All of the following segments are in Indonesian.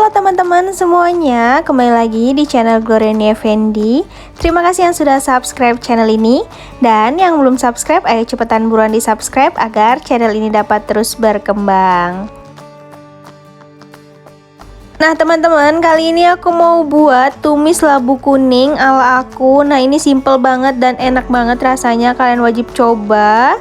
Halo teman-teman semuanya, kembali lagi di channel Gloriani Effendi. Terima kasih yang sudah subscribe channel ini. Dan yang belum subscribe, ayo cepetan buruan di subscribe agar channel ini dapat terus berkembang. Nah teman-teman, kali ini aku mau buat tumis labu kuning ala aku. Nah ini simple banget dan enak banget rasanya, kalian wajib coba.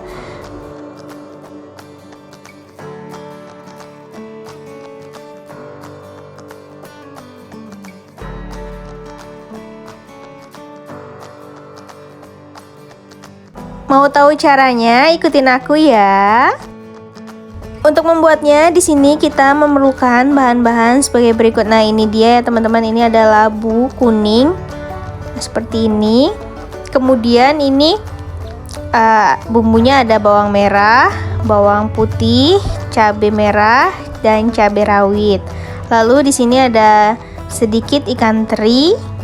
Mau tahu caranya? Ikutin aku ya. Untuk membuatnya, di sini kita memerlukan bahan-bahan sebagai berikut. Nah, ini dia ya teman-teman. Ini ada labu kuning seperti ini. Kemudian ini bumbunya ada bawang merah, bawang putih, cabai merah, dan cabai rawit. Lalu di sini ada sedikit ikan teri.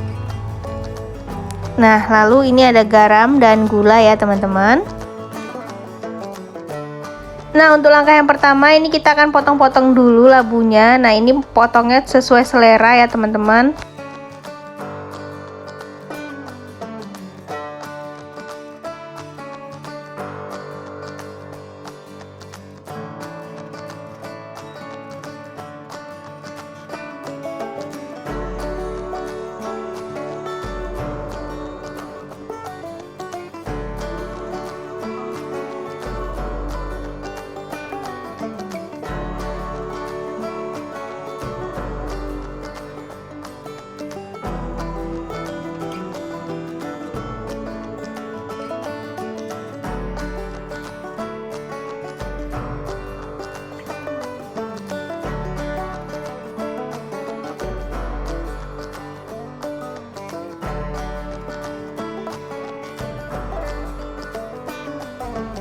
Nah, lalu ini ada garam dan gula ya teman-teman. Nah, untuk langkah yang pertama ini kita akan potong-potong dulu labunya. Nah, ini potongnya sesuai selera ya teman-teman.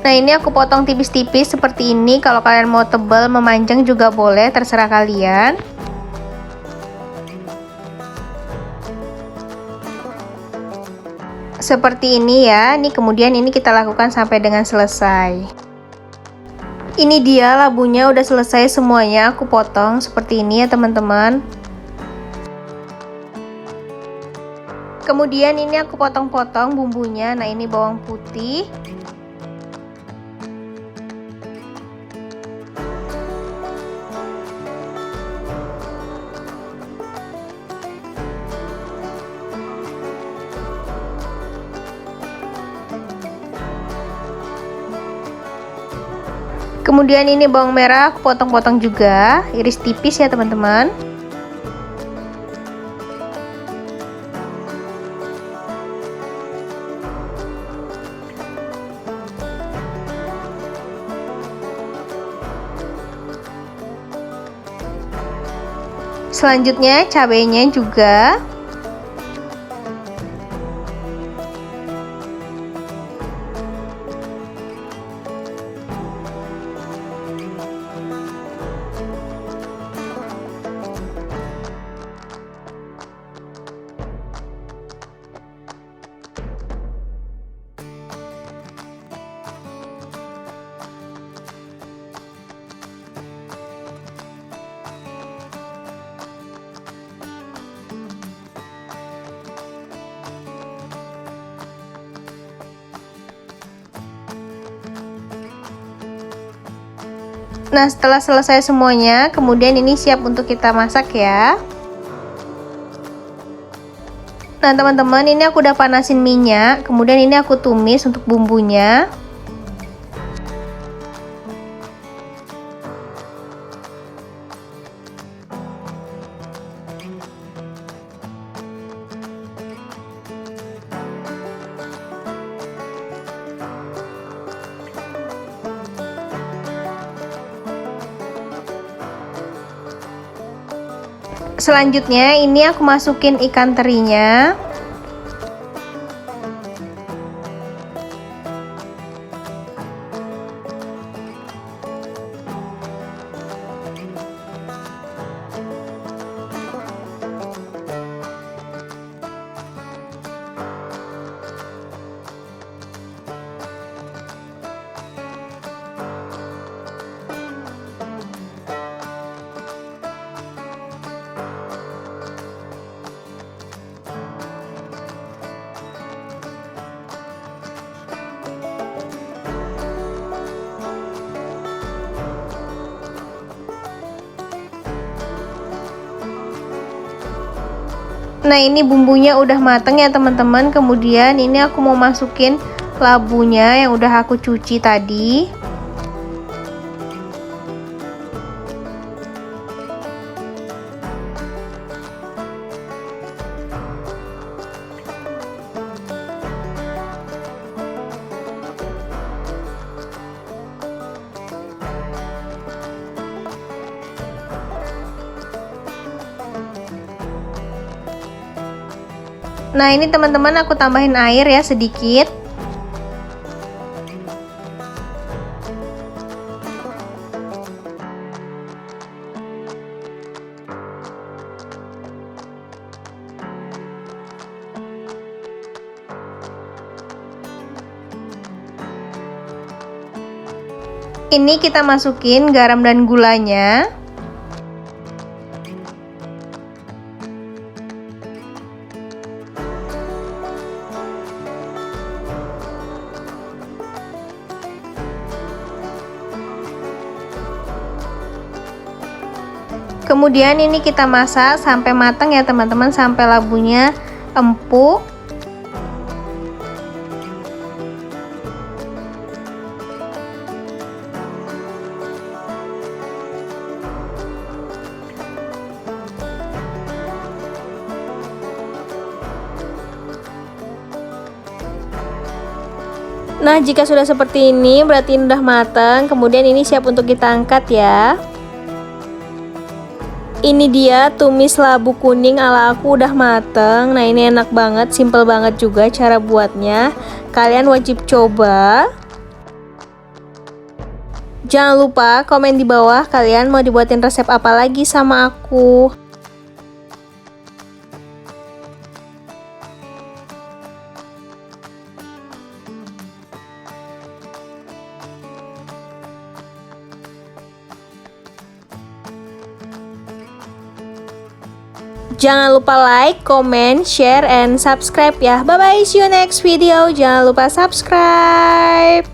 Nah, ini aku potong tipis-tipis seperti ini. Kalau kalian mau tebal memanjang juga boleh, terserah kalian. Seperti ini ya. Ini kemudian ini kita lakukan sampai dengan selesai. Ini dia labunya udah selesai semuanya. Aku potong seperti ini ya teman-teman. Kemudian ini aku potong-potong bumbunya. Nah, ini bawang putih, kemudian ini bawang merah aku potong-potong juga, iris tipis ya teman-teman. Selanjutnya cabenya juga. Nah, setelah selesai semuanya, kemudian ini siap untuk kita masak ya. Nah, teman-teman, ini aku udah panasin minyak, kemudian ini aku tumis untuk bumbunya. Selanjutnya ini aku masukin ikan terinya. Nah, ini bumbunya udah mateng ya teman-teman. Kemudian ini aku mau masukin labunya yang udah aku cuci tadi. Nah, ini teman-teman aku tambahin air ya sedikit. Ini kita masukin garam dan gulanya. Kemudian ini kita masak sampai matang ya teman-teman, sampai labunya empuk. Nah, jika sudah seperti ini berarti ini udah matang. Kemudian ini siap untuk kita angkat ya. Ini dia tumis labu kuning ala aku udah mateng. Nah, ini enak banget, simple banget juga cara buatnya. Kalian wajib coba. Jangan lupa komen di bawah kalian mau dibuatin resep apa lagi sama aku. Jangan lupa like, comment, share, and subscribe ya. Bye bye, see you next video. Jangan lupa subscribe.